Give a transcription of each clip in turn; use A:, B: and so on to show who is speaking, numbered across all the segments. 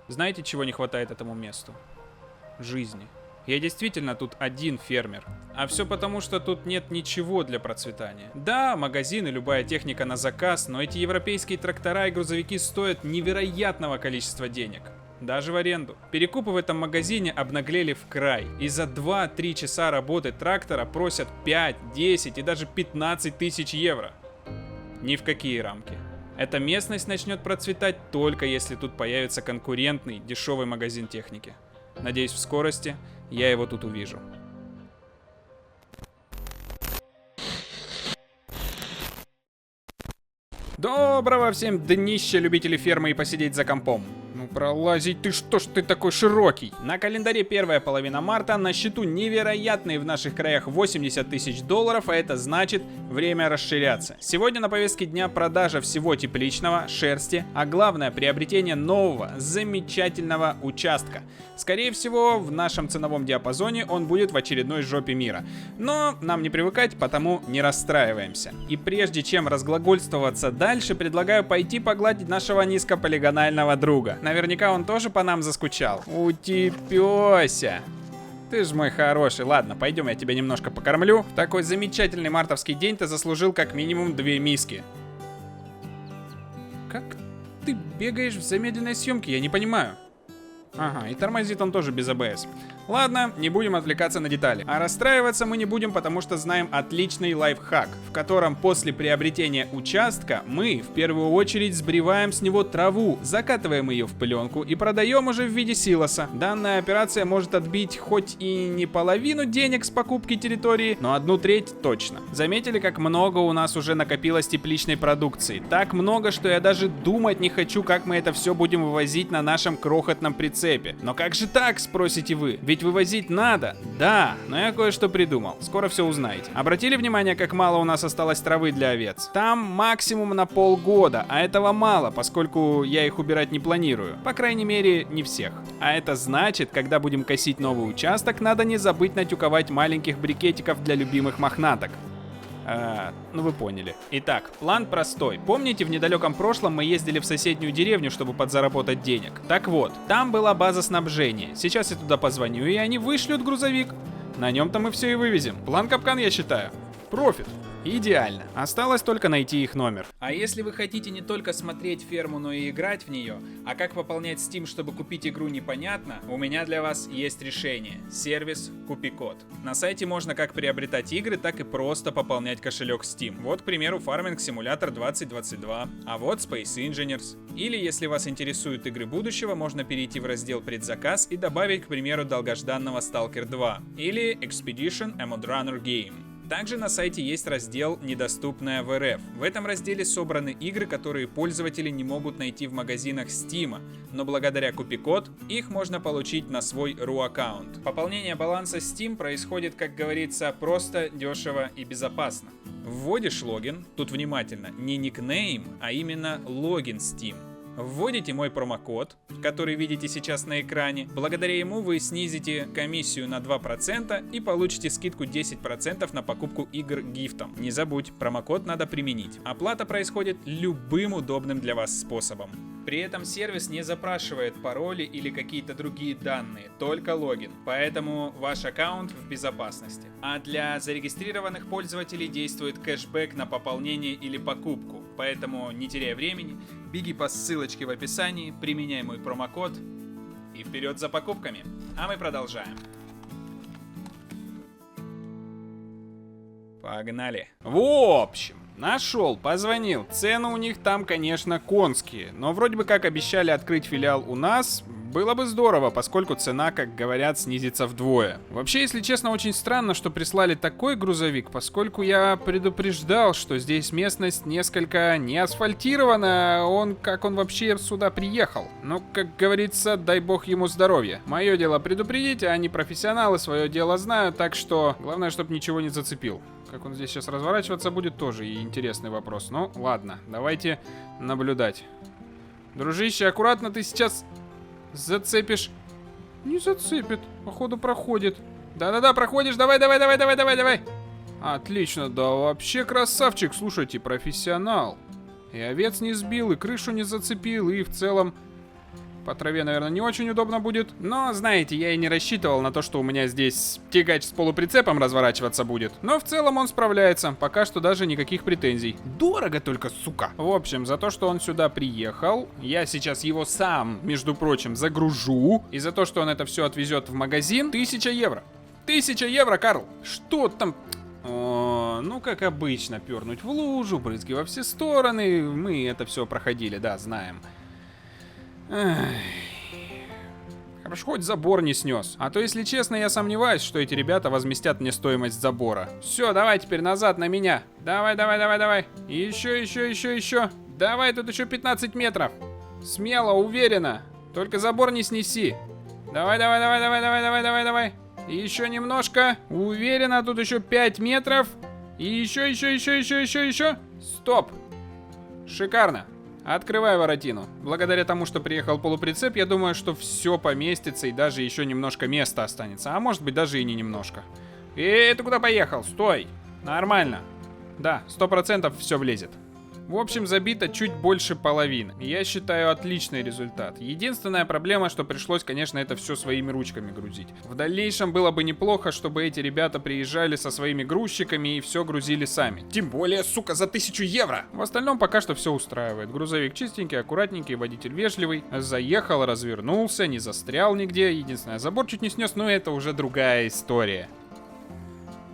A: Знаете, чего не хватает этому месту? Жизни. Я действительно тут один фермер. А все потому, что тут нет ничего для процветания. Да, магазины, любая техника на заказ, но эти европейские трактора и грузовики стоят невероятного количества денег. Даже в аренду. Перекупы в этом магазине обнаглели в край. И за 2-3 часа работы трактора просят 5, 10 и даже 15 тысяч евро. Ни в какие рамки. Эта местность начнет процветать только если тут появится конкурентный, дешевый магазин техники. Надеюсь, в скорости я его тут увижу. Доброго всем днища, любители фермы и посидеть за компом. Ну пролазить ты, что ж ты такой широкий? На календаре первая половина марта, на счету невероятные в наших краях 80 тысяч долларов, а это значит время расширяться. Сегодня на повестке дня продажа всего тепличного, шерсти, а главное приобретение нового, замечательного участка. Скорее всего, в нашем ценовом диапазоне он будет в очередной жопе мира. Но нам не привыкать, потому не расстраиваемся. И прежде чем разглагольствоваться дальше, предлагаю пойти погладить нашего низкополигонального друга. Наверняка он тоже по нам заскучал. Утипёся. Ты ж мой хороший. Ладно, пойдем, я тебя немножко покормлю. В такой замечательный мартовский день ты заслужил как минимум 2 миски. Как ты бегаешь в замедленной съемке? Я не понимаю. Ага, и тормозит он тоже без АБС. Ладно, не будем отвлекаться на детали. А расстраиваться мы не будем, потому что знаем отличный лайфхак, в котором после приобретения участка мы в первую очередь сбриваем с него траву, закатываем ее в пленку и продаем уже в виде силоса. Данная операция может отбить хоть и не половину денег с покупки территории, но 1/3 точно. Заметили, как много у нас уже накопилось тепличной продукции? Так много, что я даже думать не хочу, как мы это все будем вывозить на нашем крохотном прицепе. Но как же так, спросите вы? Ведь вывозить надо. Да, но я кое-что придумал. Скоро все узнаете. Обратили внимание, как мало у нас осталось травы для овец? Там максимум на полгода, а этого мало, поскольку я их убирать не планирую. По крайней мере, не всех. А это значит, когда будем косить новый участок, надо не забыть натюковать маленьких брикетиков для любимых мохнаток. Ну вы поняли. Итак, план простой. Помните, в недалеком прошлом мы ездили в соседнюю деревню, чтобы подзаработать денег? Так вот, там была база снабжения. Сейчас я туда позвоню, и они вышлют грузовик. На нем-то мы все и вывезем. План капкан, я считаю. Профит. Идеально. Осталось только найти их номер. А если вы хотите не только смотреть ферму, но и играть в нее, а как пополнять Steam, чтобы купить игру, непонятно, у меня для вас есть решение. Сервис Купикод. На сайте можно как приобретать игры, так и просто пополнять кошелек Steam. Вот, к примеру, Farming Simulator 2022, а вот Space Engineers. Или, если вас интересуют игры будущего, можно перейти в раздел предзаказ и добавить, к примеру, долгожданного Stalker 2 или Expedition A Modrunner Game. Также на сайте есть раздел «Недоступное в РФ». В этом разделе собраны игры, которые пользователи не могут найти в магазинах Steam, но благодаря Купикод их можно получить на свой RU-аккаунт. Пополнение баланса Steam происходит, как говорится, просто, дешево и безопасно. Вводишь логин, тут внимательно, не никнейм, а именно логин Steam. Вводите мой промокод, который видите сейчас на экране. Благодаря ему вы снизите комиссию на 2% и получите скидку 10% на покупку игр гифтом. Не забудь, промокод надо применить. Оплата происходит любым удобным для вас способом. При этом сервис не запрашивает пароли или какие-то другие данные, только логин. Поэтому ваш аккаунт в безопасности. А для зарегистрированных пользователей действует кэшбэк на пополнение или покупку. Поэтому, не теряя времени, беги по ссылочке в описании, применяй мой промокод и вперед за покупками. А мы продолжаем. Погнали. В общем, нашел, позвонил. Цены у них там, конечно, конские. Но вроде бы как обещали открыть филиал у нас. Было бы здорово, поскольку цена, как говорят, снизится вдвое. Вообще, если честно, очень странно, что прислали такой грузовик, поскольку я предупреждал, что здесь местность несколько не асфальтирована. Как он вообще сюда приехал? Ну, как говорится, дай бог ему здоровья. Мое дело предупредить, а они профессионалы, свое дело знают, так что главное, чтобы ничего не зацепил. Как он здесь сейчас разворачиваться будет, тоже и интересный вопрос. Ну, ладно, давайте наблюдать. Дружище, аккуратно, ты сейчас зацепишь. Не зацепит, походу проходит. Да-да-да, проходишь, давай. Отлично, да вообще красавчик, слушайте, профессионал. И овец не сбил, и крышу не зацепил, и в целом По траве, наверное, не очень удобно будет. Но, знаете, я и не рассчитывал на то, что у меня здесь тягач с полуприцепом разворачиваться будет. Но в целом он справляется. Пока что даже никаких претензий. Дорого только, сука. В общем, за то, что он сюда приехал, я сейчас его сам, между прочим, загружу. И за то, что он это все отвезет в магазин, 1000 евро. 1000 евро, Карл. Что там... О, ну, как обычно, пернуть в лужу, брызги во все стороны. Мы это все проходили, да, знаем. Эх. Хорошо, хоть забор не снес. А то, если честно, я сомневаюсь, что эти ребята возместят мне стоимость забора. Все, давай теперь назад на меня. Давай, давай, давай, давай. И еще. Давай, тут еще 15 метров. Смело, уверенно. Только забор не снеси. Давай, давай, давай, давай, давай, давай, давай, давай. И еще немножко. Уверенно, тут еще 5 метров. И еще. Стоп. Шикарно. Открывай воротину. Благодаря тому, что приехал полуприцеп, я думаю, что все поместится и даже еще немножко места останется. А может быть даже и не немножко. Ты куда поехал? Стой. Нормально. Да, 100% все влезет. В общем, забито чуть больше половины. Я считаю, отличный результат. Единственная проблема, что пришлось, конечно, это все своими ручками грузить. В дальнейшем было бы неплохо, чтобы эти ребята приезжали со своими грузчиками и все грузили сами. Тем более, сука, за 1000 евро! В остальном пока что все устраивает. Грузовик чистенький, аккуратненький, водитель вежливый. Заехал, развернулся, не застрял нигде. Единственное, забор чуть не снес, но это уже другая история.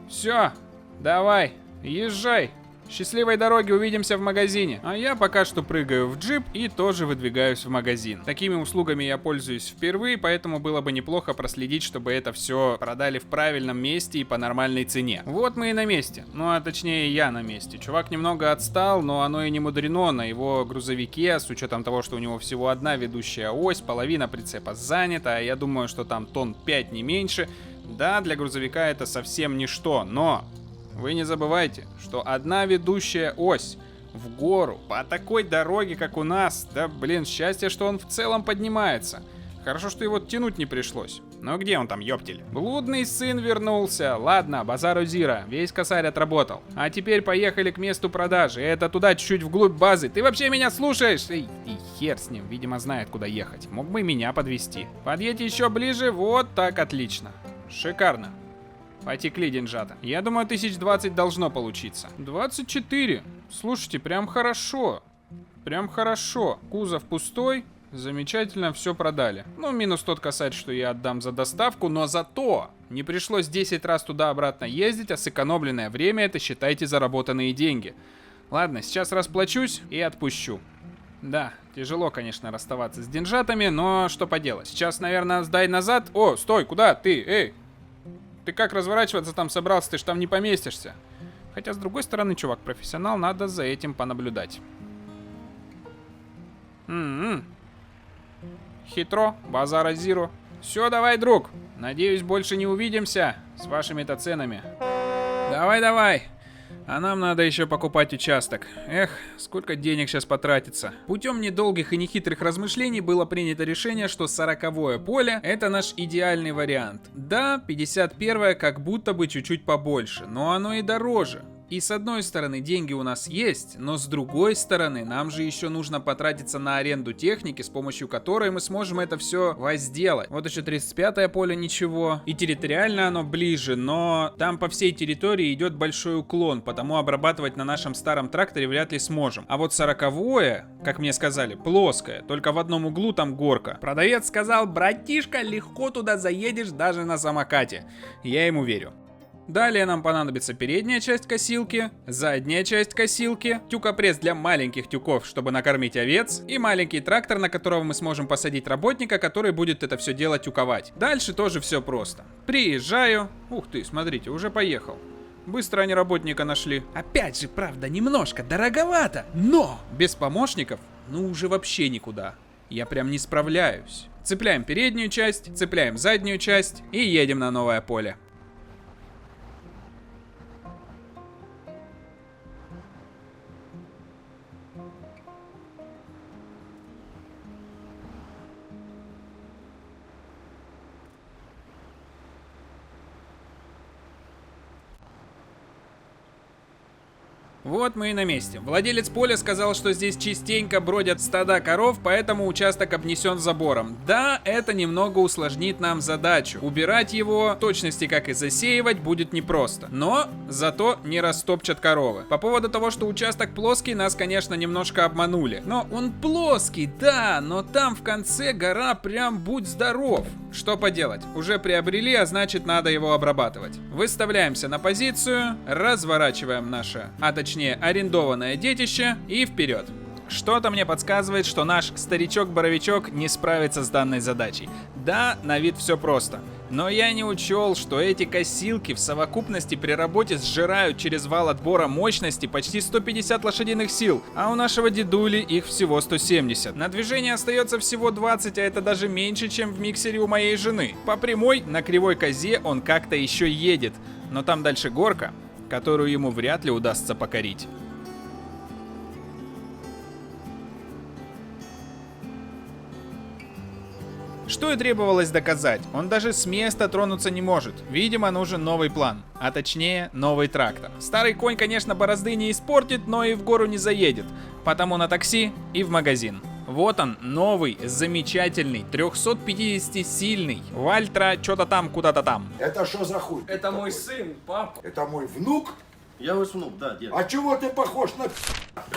A: Все, давай, езжай. Счастливой дороги, увидимся в магазине. А я пока что прыгаю в джип и тоже выдвигаюсь в магазин. Такими услугами я пользуюсь впервые, поэтому было бы неплохо проследить, чтобы это все продали в правильном месте и по нормальной цене. Вот мы и на месте. Ну, а точнее, я на месте. Чувак немного отстал, но оно и не мудрено. На его грузовике, с учетом того, что у него всего одна ведущая ось, половина прицепа занята, а я думаю, что там тонн 5 не меньше. Да, для грузовика это совсем ничто, но... Вы не забывайте, что одна ведущая ось в гору по такой дороге, как у нас, да блин, счастье, что он в целом поднимается. Хорошо, что его тянуть не пришлось. Но где он там, ёптель? Блудный сын вернулся. Ладно, базару зира, весь косарь отработал. А теперь поехали к месту продажи. Это туда чуть-чуть вглубь базы. Ты вообще меня слушаешь? И хер с ним, видимо, знает, куда ехать. Мог бы меня подвезти. Подъедь еще ближе, вот так отлично. Шикарно. Потекли деньжата. Я думаю, 1020 должно получиться. 24. Слушайте, прям хорошо. Прям хорошо. Кузов пустой. Замечательно, все продали. Ну, минус тот косарь, что я отдам за доставку, но зато не пришлось 10 раз туда-обратно ездить, а сэкономленное время — это, считайте, заработанные деньги. Ладно, сейчас расплачусь и отпущу. Да, тяжело, конечно, расставаться с деньжатами, но что поделать. Сейчас, наверное, сдай назад. О, стой, куда ты? Эй! Ты как разворачиваться там собрался? Ты ж там не поместишься. Хотя, с другой стороны, чувак, профессионал, надо за этим понаблюдать. Хитро, базара зиро. Все, давай, друг. Надеюсь, больше не увидимся с вашими-то ценами. Давай. А нам надо еще покупать участок. Эх, сколько денег сейчас потратится. Путем недолгих и нехитрых размышлений было принято решение, что 40-е поле — это наш идеальный вариант. Да, 51-е как будто бы чуть-чуть побольше, но оно и дороже. И с одной стороны деньги у нас есть, но с другой стороны нам же еще нужно потратиться на аренду техники, с помощью которой мы сможем это все возделать. Вот еще 35-е поле ничего, и территориально оно ближе, но там по всей территории идет большой уклон, потому обрабатывать на нашем старом тракторе вряд ли сможем. А вот 40-е, как мне сказали, плоское, только в одном углу там горка. Продавец сказал: братишка, легко туда заедешь даже на самокате. Я ему верю. Далее нам понадобится передняя часть косилки, задняя часть косилки, тюкопресс для маленьких тюков, чтобы накормить овец, и маленький трактор, на которого мы сможем посадить работника, который будет это все дело тюковать. Дальше тоже все просто. Приезжаю. Ух ты, смотрите, уже поехал. Быстро они работника нашли. Опять же, правда, немножко дороговато, но без помощников, ну уже вообще никуда. Я прям не справляюсь. Цепляем переднюю часть, цепляем заднюю часть и едем на новое поле. Вот мы и на месте. Владелец поля сказал, что здесь частенько бродят стада коров, поэтому участок обнесен забором. Да, это немного усложнит нам задачу. Убирать его, в точности как и засеивать, будет непросто. Но зато не растопчат коровы. По поводу того, что участок плоский, нас, конечно, немножко обманули. Но он плоский, да, но там в конце гора прям будь здоров. Что поделать? Уже приобрели, а значит надо его обрабатывать. Выставляемся на позицию, разворачиваем наше, а точнее арендованное детище и вперед. Что-то мне подсказывает, что наш старичок-боровичок не справится с данной задачей. Да, на вид все просто. Но я не учел, что эти косилки в совокупности при работе сжирают через вал отбора мощности почти 150 лошадиных сил, а у нашего дедули их всего 170. На движение остается всего 20, а это даже меньше, чем в миксере у моей жены. По прямой, на кривой козе он как-то еще едет, но там дальше горка, которую ему вряд ли удастся покорить. Что и требовалось доказать, он даже с места тронуться не может. Видимо, нужен новый план, а точнее новый трактор. Старый конь, конечно, борозды не испортит, но и в гору не заедет, потому на такси и в магазин. Вот он, новый, замечательный, 350-сильный Вальтра, что-то там, куда-то там.
B: Это что за хуй?
C: Это мой сын, папа.
B: Это мой внук?
C: Я ваш внук, да, дед.
B: А чего ты похож на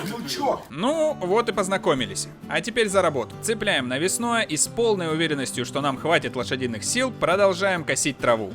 B: внучок?
A: Ну, вот и познакомились. А теперь за работу. Цепляем навесное и с полной уверенностью, что нам хватит лошадиных сил, продолжаем косить траву.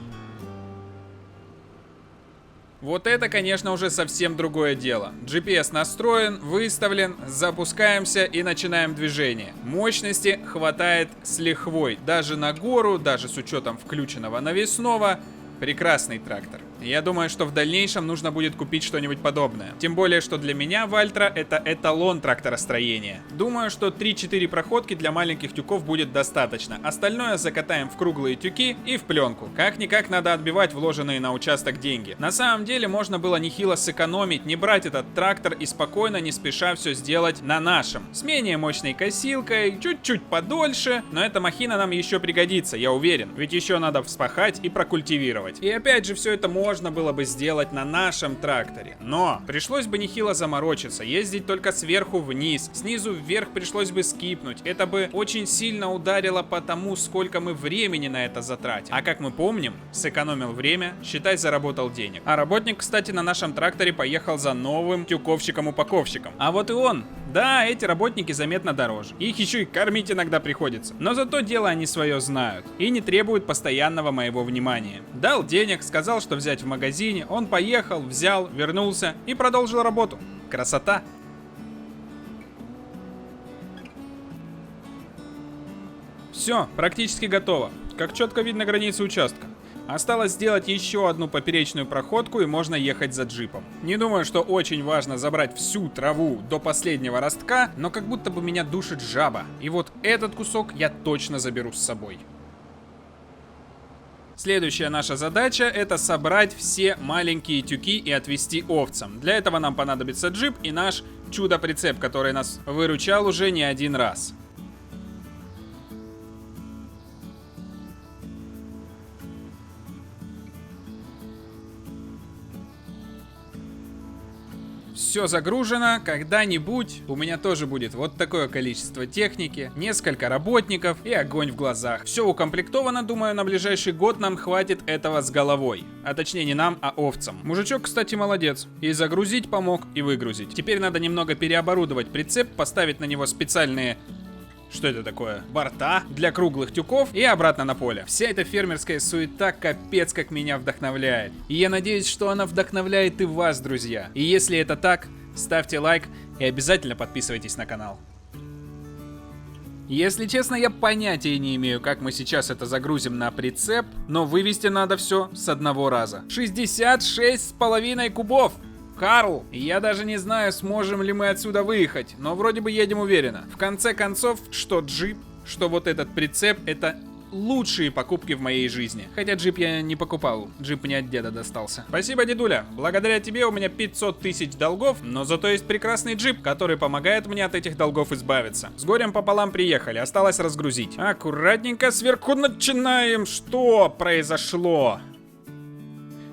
A: Вот это, конечно, уже совсем другое дело. GPS настроен, выставлен, запускаемся и начинаем движение. Мощности хватает с лихвой. Даже на гору, даже с учетом включенного навесного. Прекрасный трактор. Я думаю, что в дальнейшем нужно будет купить что-нибудь подобное. Тем более, что для меня Вальтра это эталон тракторостроения. Думаю, что 3-4 проходки для маленьких тюков будет достаточно. Остальное закатаем в круглые тюки и в пленку. Как-никак надо отбивать вложенные на участок деньги. На самом деле можно было нехило сэкономить, не брать этот трактор и спокойно, не спеша все сделать на нашем. С менее мощной косилкой, чуть-чуть подольше, но эта махина нам еще пригодится, я уверен. Ведь еще надо вспахать и прокультивировать. И опять же, все это можно было бы сделать на нашем тракторе. Но пришлось бы нехило заморочиться, ездить только сверху вниз, снизу вверх пришлось бы скипнуть. Это бы очень сильно ударило по тому, сколько мы времени на это затратим. А как мы помним, сэкономил время, считай, заработал денег. А работник, кстати, на нашем тракторе поехал за новым тюковщиком-упаковщиком. А вот и он. Да, эти работники заметно дороже. Их еще и кормить иногда приходится. Но зато дело они свое знают и не требуют постоянного моего внимания. Дал денег, сказал, что взять в магазине, он поехал, взял, вернулся и продолжил работу. Красота! Все, практически готово. Как четко видно границы участка. Осталось сделать еще одну поперечную проходку и можно ехать за джипом. Не думаю, что очень важно забрать всю траву до последнего ростка, но как будто бы меня душит жаба. И вот этот кусок я точно заберу с собой. Следующая наша задача — это собрать все маленькие тюки и отвезти овцам. Для этого нам понадобится джип и наш чудо-прицеп, который нас выручал уже не один раз. Все загружено, когда-нибудь у меня тоже будет вот такое количество техники, несколько работников и огонь в глазах. Все укомплектовано, думаю, на ближайший год нам хватит этого с головой. А точнее не нам, а овцам. Мужичок, кстати, молодец. И загрузить помог, и выгрузить. Теперь надо немного переоборудовать прицеп, поставить на него специальные... Что это такое? Борта для круглых тюков и обратно на поле. Вся эта фермерская суета капец как меня вдохновляет. И я надеюсь, что она вдохновляет и вас, друзья. И если это так, ставьте лайк и обязательно подписывайтесь на канал. Если честно, я понятия не имею, как мы сейчас это загрузим на прицеп, но вывести надо все с одного раза. 66,5 кубов! Карл, я даже не знаю, сможем ли мы отсюда выехать, но вроде бы едем уверенно. В конце концов, что джип, что вот этот прицеп, это лучшие покупки в моей жизни. Хотя джип я не покупал, джип мне от деда достался. Спасибо, дедуля, благодаря тебе у меня 500 тысяч долгов, но зато есть прекрасный джип, который помогает мне от этих долгов избавиться. С горем пополам приехали, осталось разгрузить. Аккуратненько сверху начинаем. Что произошло?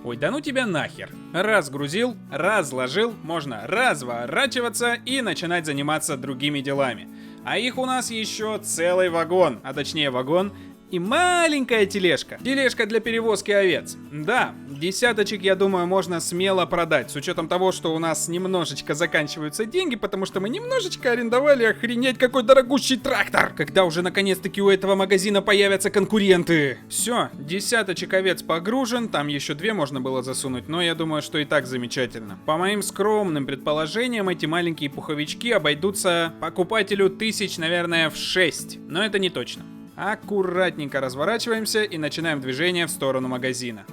A: Ой, да ну тебя нахер. Разгрузил, разложил, можно разворачиваться и начинать заниматься другими делами. А их у нас еще целый вагон, а точнее вагон и маленькая тележка. Тележка для перевозки овец. Да, десяточек, я думаю, можно смело продать, с учетом того, что у нас немножечко заканчиваются деньги, потому что мы немножечко арендовали охренеть какой дорогущий трактор. Когда уже наконец-таки у этого магазина появятся конкуренты. Все, десяточек овец погружен, там еще 2 можно было засунуть, но я думаю, что и так замечательно. По моим скромным предположениям, эти маленькие пуховички обойдутся покупателю тысяч, наверное, в 6, но это не точно. Аккуратненько разворачиваемся и начинаем движение в сторону магазина.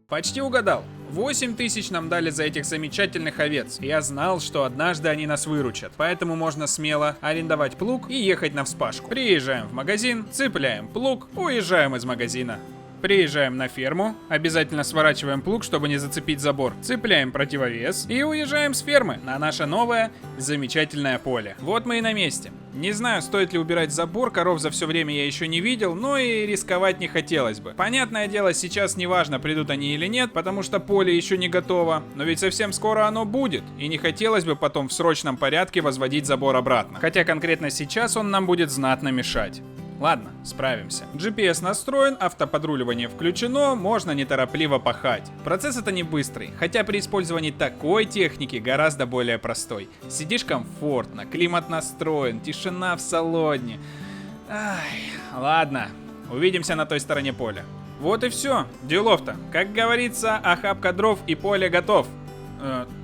A: Почти угадал. 8000 нам дали за этих замечательных овец. Я знал, что однажды они нас выручат, поэтому можно смело арендовать плуг и ехать на вспашку. Приезжаем в магазин, цепляем плуг, уезжаем из магазина. Приезжаем на ферму, обязательно сворачиваем плуг, чтобы не зацепить забор, цепляем противовес и уезжаем с фермы на наше новое замечательное поле. Вот мы и на месте. Не знаю, стоит ли убирать забор, коров за все время я еще не видел, но и рисковать не хотелось бы. Понятное дело, сейчас не важно, придут они или нет, потому что поле еще не готово, но ведь совсем скоро оно будет, и не хотелось бы потом в срочном порядке возводить забор обратно. Хотя конкретно сейчас он нам будет знатно мешать. Ладно, справимся. GPS настроен, автоподруливание включено, можно неторопливо пахать. Процесс это не быстрый, хотя при использовании такой техники гораздо более простой. Сидишь комфортно, климат настроен, тишина в салоне. Ай, ладно, увидимся на той стороне поля. Вот и все, делов-то. Как говорится, охапка дров и поле готов.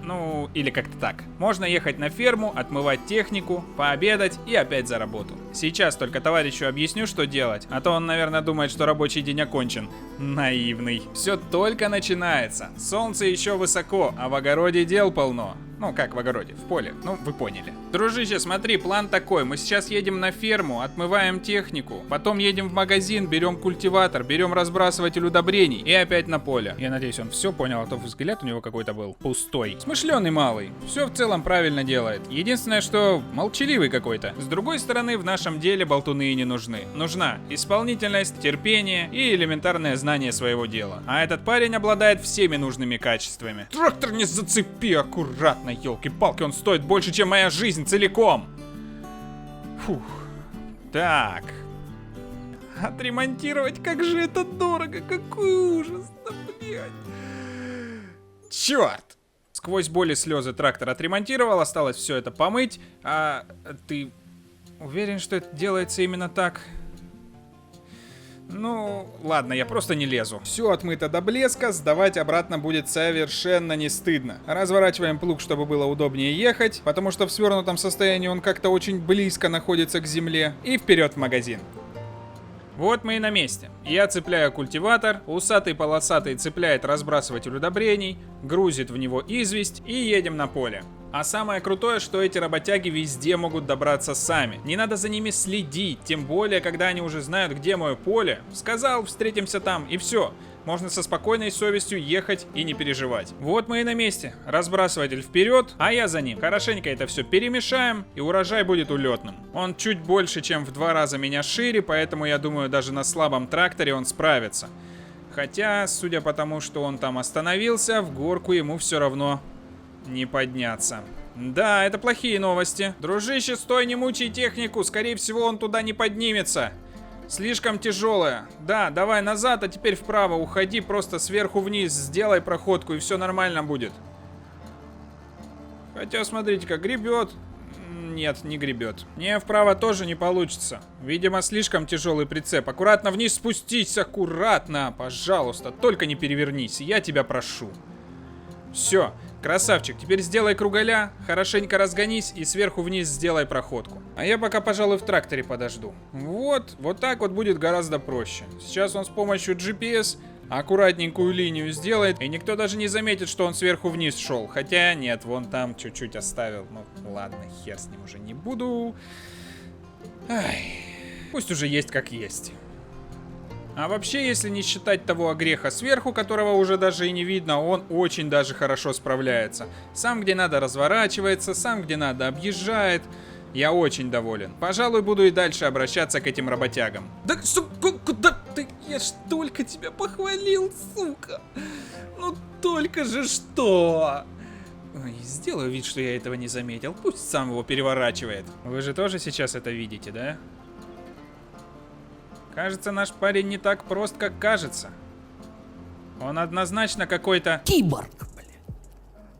A: Ну, или как-то так. Можно ехать на ферму, отмывать технику, пообедать и опять за работу. Сейчас только товарищу объясню, что делать, а то он, наверное, думает, что рабочий день окончен. Наивный. Все только начинается. Солнце еще высоко, а в огороде дел полно. Ну, как в огороде, в поле. Ну, вы поняли. Дружище, смотри, план такой. Мы сейчас едем на ферму, отмываем технику. Потом едем в магазин, берем культиватор, берем разбрасыватель удобрений и опять на поле. Я надеюсь, он все понял, а то взгляд у него какой-то был пустой. Смышленый малый. Все в целом правильно делает. Единственное, что молчаливый какой-то. С другой стороны, в нашем деле болтуны и не нужны. Нужна исполнительность, терпение и элементарное знание своего дела. А этот парень обладает всеми нужными качествами. Трактор не зацепи, аккуратно. Ёлки-палки, он стоит больше, чем моя жизнь целиком. Фух. Так. Отремонтировать, как же это дорого, какой ужас, да блядь. Черт. Сквозь боль и слезы трактор отремонтировал, осталось все это помыть. А ты уверен, что это делается именно так? Ну, ладно, я просто не лезу. Все отмыто до блеска, сдавать обратно будет совершенно не стыдно. Разворачиваем плуг, чтобы было удобнее ехать, потому что в свернутом состоянии он как-то очень близко находится к земле. И вперед в магазин. Вот мы и на месте. Я цепляю культиватор, усатый-полосатый цепляет разбрасыватель удобрений, грузит в него известь и едем на поле. А самое крутое, что эти работяги везде могут добраться сами. Не надо за ними следить, тем более, когда они уже знают, где мое поле. Сказал, встретимся там, и все. Можно со спокойной совестью ехать и не переживать. Вот мы и на месте. Разбрасыватель вперед, а я за ним. Хорошенько это все перемешаем, и урожай будет улетным. Он чуть больше, чем в 2 раза меня шире, поэтому я думаю, даже на слабом тракторе он справится. Хотя, судя по тому, что он там остановился, в горку ему все равно не подняться. Да, это плохие новости. Дружище, стой, не мучай технику. Скорее всего, он туда не поднимется. Слишком тяжелая. Да, давай назад, а теперь вправо уходи. Просто сверху вниз сделай проходку, и все нормально будет. Хотя, смотрите-ка, гребет. Нет, не гребет. Не, вправо тоже не получится. Видимо, слишком тяжелый прицеп. Аккуратно вниз спустись, аккуратно. Пожалуйста, только не перевернись, я тебя прошу. Все. Красавчик, теперь сделай круголя, хорошенько разгонись и сверху вниз сделай проходку. А я пока, пожалуй, в тракторе подожду. Вот так вот будет гораздо проще. Сейчас он с помощью GPS аккуратненькую линию сделает, и никто даже не заметит, что он сверху вниз шел. Хотя нет, вон там чуть-чуть оставил. Ну ладно, хер с ним уже не буду. Ай, пусть уже есть как есть. А вообще, если не считать того огреха сверху, которого уже даже и не видно, он очень даже хорошо справляется. Сам где надо разворачивается, сам где надо объезжает. Я очень доволен. Пожалуй, буду и дальше обращаться к этим работягам. Да, куда ты Я ж только тебя похвалил, сука. Ну только же что. Ой, сделаю вид, что я этого не заметил. Пусть сам его переворачивает. Вы же тоже сейчас это видите, да? Кажется, наш парень не так прост, как кажется. Он однозначно какой-то...
D: Киборг, блядь.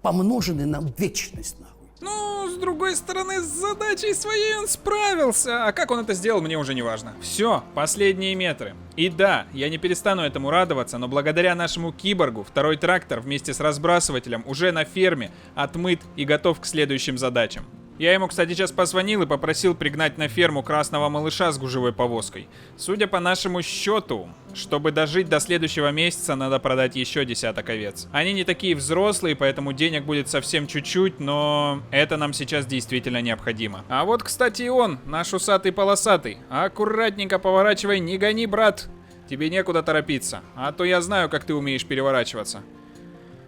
D: Помноженный на вечность, нахуй.
A: Ну, с другой стороны, с задачей своей он справился. А как он это сделал, мне уже не важно. Все, последние метры. И да, я не перестану этому радоваться, но благодаря нашему киборгу второй трактор вместе с разбрасывателем уже на ферме отмыт и готов к следующим задачам. Я ему, кстати, сейчас позвонил и попросил пригнать на ферму красного малыша с гужевой повозкой. Судя по нашему счету, чтобы дожить до следующего месяца, надо продать еще 10 овец. Они не такие взрослые, поэтому денег будет совсем чуть-чуть, но это нам сейчас действительно необходимо. А вот, кстати, и он, наш усатый-полосатый. Аккуратненько поворачивай, не гони, брат. Тебе некуда торопиться, а то я знаю, как ты умеешь переворачиваться.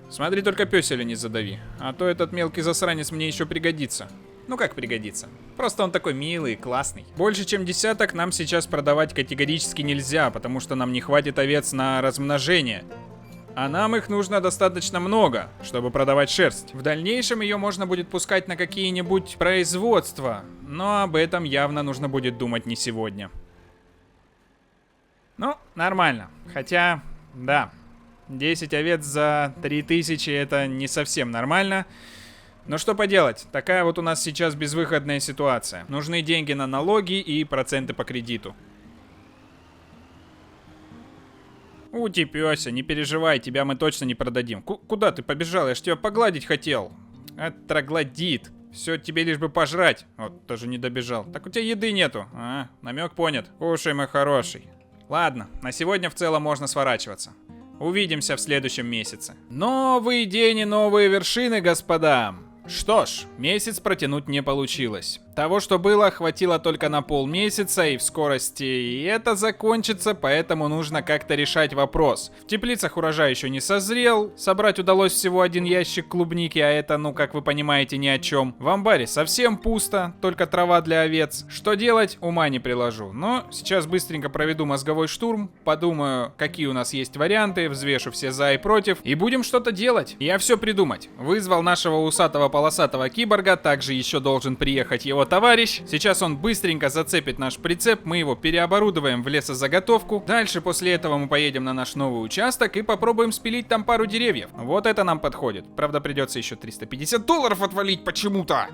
A: Смотри, только пёселя не задави, а то этот мелкий засранец мне еще пригодится. Ну как пригодится? Просто он такой милый, классный. Больше чем десяток нам сейчас продавать категорически нельзя, потому что нам не хватит овец на размножение. А нам их нужно достаточно много, чтобы продавать шерсть. В дальнейшем ее можно будет пускать на какие-нибудь производства, но об этом явно нужно будет думать не сегодня. Ну, нормально. Хотя, да, 10 овец за 3000 это не совсем нормально. Но что поделать, такая вот у нас сейчас безвыходная ситуация. Нужны деньги на налоги и проценты по кредиту. Утепёся, не переживай, тебя мы точно не продадим. Куда ты побежал? Я ж тебя погладить хотел. Троглодит. Все тебе лишь бы пожрать. Вот, тоже не добежал. Так у тебя еды нету. А, намек понят. Кушай, мой хороший. Ладно, на сегодня в целом можно сворачиваться. Увидимся в следующем месяце. Новый день и новые вершины, господа. Что ж, месяц протянуть не получилось. Того, что было, хватило только на полмесяца, и в скорости и это закончится, поэтому нужно как-то решать вопрос. В теплицах урожай еще не созрел, собрать удалось всего 1 ящик клубники, а это, ну, как вы понимаете, ни о чем. В амбаре совсем пусто, только трава для овец. Что делать, ума не приложу. Но сейчас быстренько проведу мозговой штурм, подумаю, какие у нас есть варианты, взвешу все за и против, и будем что-то делать. Я все придумать. Вызвал нашего усатого-полосатого киборга, также еще должен приехать его товарищ. Сейчас он быстренько зацепит наш прицеп, мы его переоборудуем в лесозаготовку. Дальше после этого мы поедем на наш новый участок и попробуем спилить там пару деревьев. Вот это нам подходит. Правда, придется еще $350 отвалить почему-то.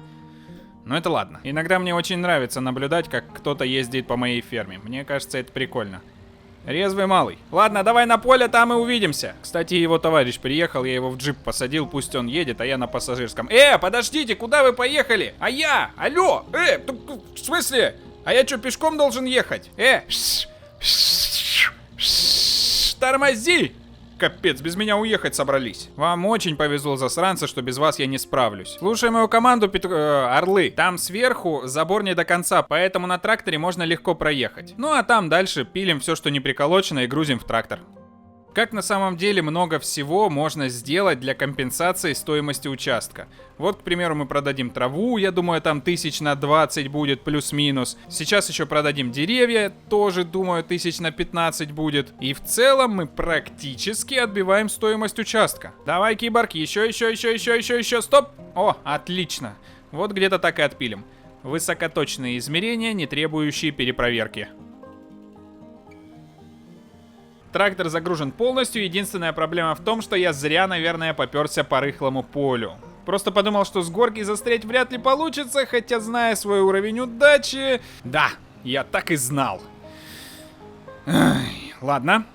A: Но это ладно. Иногда мне очень нравится наблюдать, как кто-то ездит по моей ферме. Мне кажется, это прикольно. Резвый малый. Ладно, давай на поле, там и увидимся. Кстати, его товарищ приехал, я его в джип посадил, пусть он едет, а я на пассажирском. Подождите, куда вы поехали? А я? Алло? В смысле? А я что, пешком должен ехать? Тормози! Капец, без меня уехать собрались. Вам очень повезло, засранцы, что без вас я не справлюсь. Слушай мою команду, орлы. Там сверху забор не до конца, поэтому на тракторе можно легко проехать. Ну а там дальше пилим все, что не приколочено, и грузим в трактор. Как на самом деле много всего можно сделать для компенсации стоимости участка. Вот, к примеру, мы продадим траву, я думаю, там 1000 на 20 будет, плюс-минус. Сейчас еще продадим деревья, тоже, думаю, 1000 на 15 будет. И в целом мы практически отбиваем стоимость участка. Давай, киборг, еще, стоп! О, отлично. Вот где-то так и отпилим. Высокоточные измерения, не требующие перепроверки. Трактор загружен полностью, единственная проблема в том, что я зря, наверное, попёрся по рыхлому полю. Просто подумал, что с горки застрять вряд ли получится, хотя, зная свой уровень удачи... Да, я так и знал. Ладно.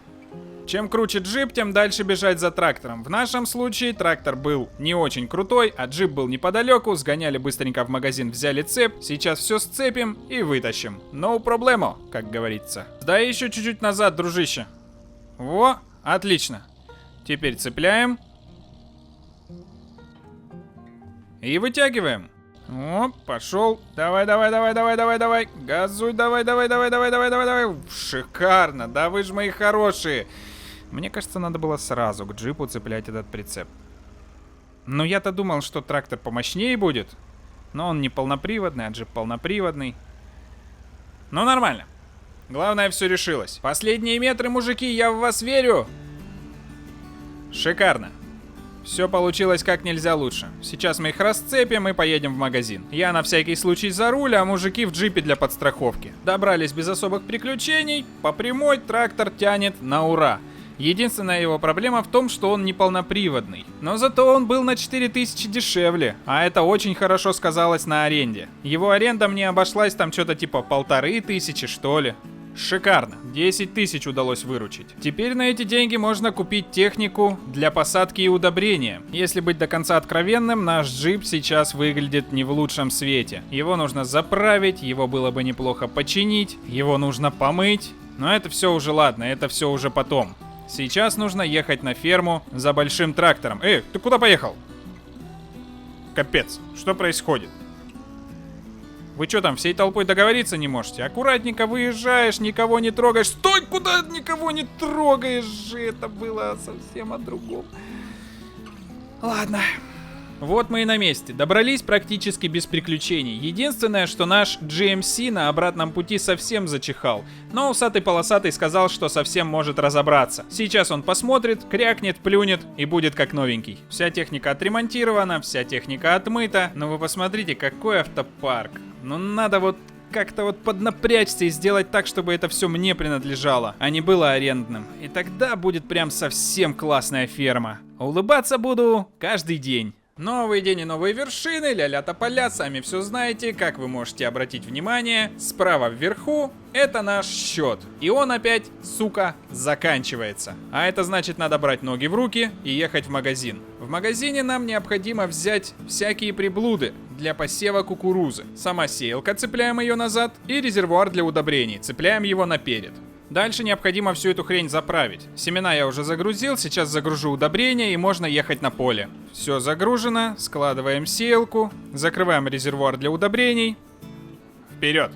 A: Чем круче джип, тем дальше бежать за трактором. В нашем случае трактор был не очень крутой, а джип был неподалеку. Сгоняли быстренько в магазин, взяли цепь. Сейчас все сцепим и вытащим. No problemo, как говорится. Сдай еще чуть-чуть назад, дружище. Во, отлично. Теперь цепляем. И вытягиваем. О, пошел. Давай. Газуй, давай. Шикарно, да вы же мои хорошие. Мне кажется, надо было сразу к джипу цеплять этот прицеп. Но я-то думал, что трактор помощнее будет. Но он не полноприводный, а джип полноприводный. Ну, нормально. Главное, все решилось. Последние метры, мужики, я в вас верю. Шикарно. Все получилось как нельзя лучше. Сейчас мы их расцепим и поедем в магазин. Я на всякий случай за руль, а мужики в джипе для подстраховки. Добрались без особых приключений. По прямой трактор тянет на ура. Единственная его проблема в том, что он не полноприводный. Но зато он был на 4000 дешевле, а это очень хорошо сказалось на аренде. Его аренда мне обошлась там что-то типа 1500, что ли. Шикарно, 10 тысяч удалось выручить. Теперь на эти деньги можно купить технику для посадки и удобрения. Если быть до конца откровенным, наш джип сейчас выглядит не в лучшем свете. Его нужно заправить, его было бы неплохо починить, его нужно помыть. Но это все уже ладно, это все уже потом. Сейчас нужно ехать на ферму за большим трактором. Эй, ты куда поехал? Капец, что происходит? Вы что там, всей толпой договориться не можете? Аккуратненько выезжаешь, никого не трогаешь. Стой, куда никого не трогаешь же? Это было совсем о другом. Ладно. Вот мы и на месте. Добрались практически без приключений. Единственное, что наш GMC на обратном пути совсем зачихал. Но усатый-полосатый сказал, что совсем может разобраться. Сейчас он посмотрит, крякнет, плюнет и будет как новенький. Вся техника отремонтирована, вся техника отмыта. Но вы посмотрите, какой автопарк. Ну надо вот как-то вот поднапрячься и сделать так, чтобы это все мне принадлежало, а не было арендным. И тогда будет прям совсем классная ферма. Улыбаться буду каждый день. Новый день и новые вершины, ля-ля тополя, сами все знаете, как вы можете обратить внимание, справа вверху это наш счет. И он опять, сука, заканчивается. А это значит, надо брать ноги в руки и ехать в магазин. В магазине нам необходимо взять всякие приблуды для посева кукурузы. Сама сеялка, цепляем ее назад, и резервуар для удобрений, цепляем его наперед. Дальше необходимо всю эту хрень заправить. Семена я уже загрузил, сейчас загружу удобрения и можно ехать на поле. Все загружено, складываем сеялку, закрываем резервуар для удобрений. Вперед!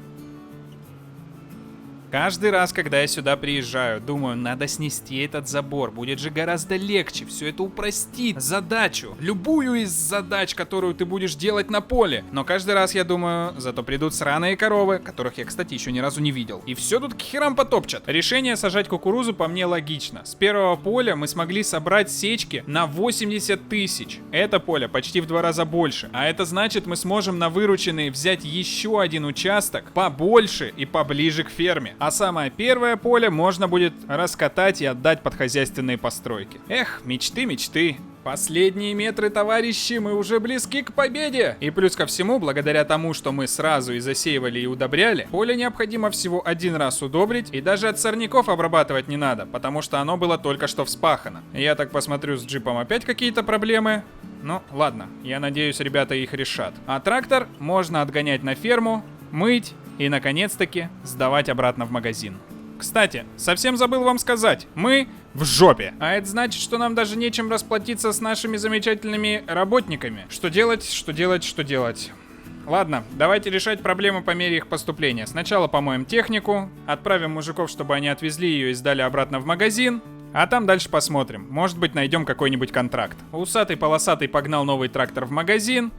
A: Каждый раз, когда я сюда приезжаю, думаю, надо снести этот забор. Будет же гораздо легче, все это упростит задачу. Любую из задач, которую ты будешь делать на поле. Но каждый раз я думаю, зато придут сраные коровы, которых я, кстати, еще ни разу не видел. И все тут к херам потопчат. Решение сажать кукурузу по мне логично. С первого поля мы смогли собрать сечки на 80 тысяч. Это поле почти в 2 раза больше. А это значит, мы сможем на вырученные взять еще один участок побольше и поближе к ферме. А самое первое поле можно будет раскатать и отдать под хозяйственные постройки. Эх, мечты, мечты. Последние метры, товарищи, мы уже близки к победе. И плюс ко всему, благодаря тому, что мы сразу и засеивали, и удобряли, поле необходимо всего один раз удобрить, и даже от сорняков обрабатывать не надо, потому что оно было только что вспахано. Я так посмотрю, с джипом опять какие-то проблемы. Ну, ладно, я надеюсь, ребята их решат. А трактор можно отгонять на ферму, мыть и, наконец-таки, сдавать обратно в магазин. Кстати, совсем забыл вам сказать, мы в жопе. А это значит, что нам даже нечем расплатиться с нашими замечательными работниками. Что делать, что делать, что делать? Ладно, давайте решать проблемы по мере их поступления. Сначала помоем технику, отправим мужиков, чтобы они отвезли ее и сдали обратно в магазин. А там дальше посмотрим. Может быть, найдем какой-нибудь контракт. Усатый-полосатый погнал новый трактор в магазин,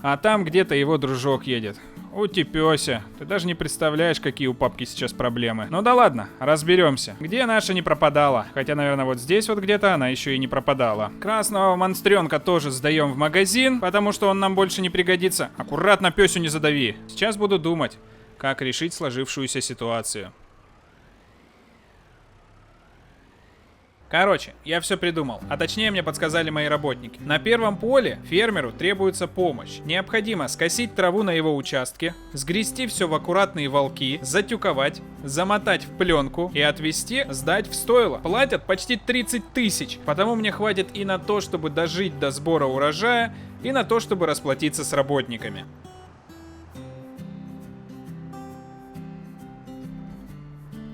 A: а там где-то его дружок едет. Утепёся. Ты даже не представляешь, какие у папки сейчас проблемы. Ну да ладно, разберемся. Где наша не пропадала? Хотя, наверное, вот здесь вот где-то она еще и не пропадала. Красного монстренка тоже сдаем в магазин, потому что он нам больше не пригодится. Аккуратно пёсю не задави. Сейчас буду думать, как решить сложившуюся ситуацию. Короче, я все придумал, а точнее мне подсказали мои работники. На первом поле фермеру требуется помощь. Необходимо скосить траву на его участке, сгрести все в аккуратные волки, затюковать, замотать в пленку и отвезти, сдать в стойло. Платят почти 30 тысяч, потому мне хватит и на то, чтобы дожить до сбора урожая, и на то, чтобы расплатиться с работниками.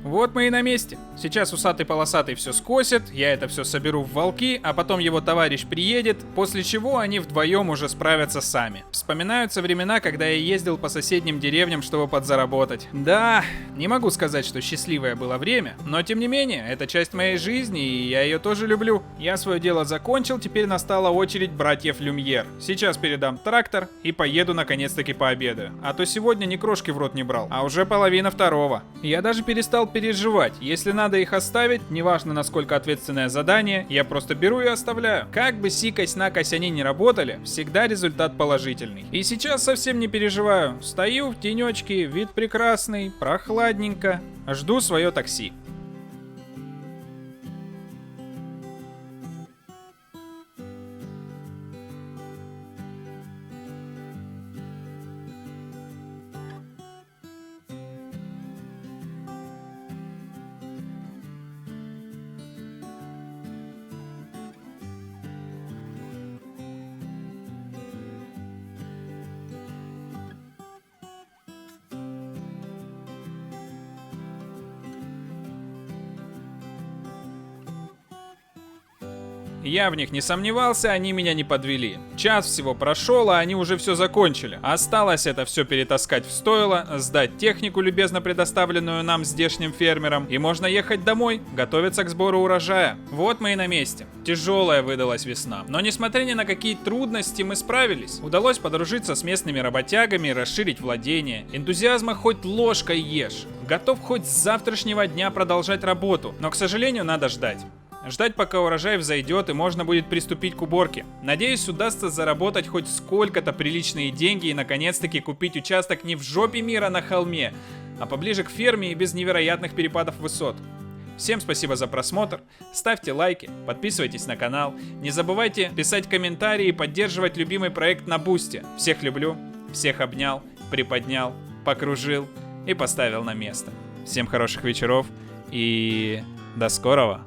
A: Вот мы и на месте. Сейчас усатый-полосатый все скосит, я это все соберу в волки, а потом его товарищ приедет, после чего они вдвоем уже справятся сами. Вспоминаются времена, когда я ездил по соседним деревням, чтобы подзаработать. Да, не могу сказать, что счастливое было время, но тем не менее, это часть моей жизни, и я ее тоже люблю. Я свое дело закончил, теперь настала очередь братьев Люмьер. Сейчас передам трактор и поеду наконец-таки пообедаю. А то сегодня ни крошки в рот не брал, а уже половина второго. Я даже перестал переживать. Если надо их оставить, неважно насколько ответственное задание, я просто беру и оставляю. Как бы сикось-накось они не работали, всегда результат положительный. И сейчас совсем не переживаю. Стою в тенечке, вид прекрасный, прохладненько. Жду свое такси. Я в них не сомневался, они меня не подвели. Час всего прошел, а они уже все закончили. Осталось это все перетаскать в стойло, сдать технику, любезно предоставленную нам здешним фермерам, и можно ехать домой, готовиться к сбору урожая. Вот мы и на месте. Тяжелая выдалась весна. Но несмотря ни на какие трудности, мы справились. Удалось подружиться с местными работягами и расширить владение. Энтузиазма хоть ложкой ешь. Готов хоть с завтрашнего дня продолжать работу, но, к сожалению, надо ждать. Ждать, пока урожай взойдет и можно будет приступить к уборке. Надеюсь, удастся заработать хоть сколько-то приличные деньги и наконец-таки купить участок не в жопе мира на холме, а поближе к ферме и без невероятных перепадов высот. Всем спасибо за просмотр, ставьте лайки, подписывайтесь на канал, не забывайте писать комментарии и поддерживать любимый проект на Бусти. Всех люблю, всех обнял, приподнял, покружил и поставил на место. Всем хороших вечеров и до скорого!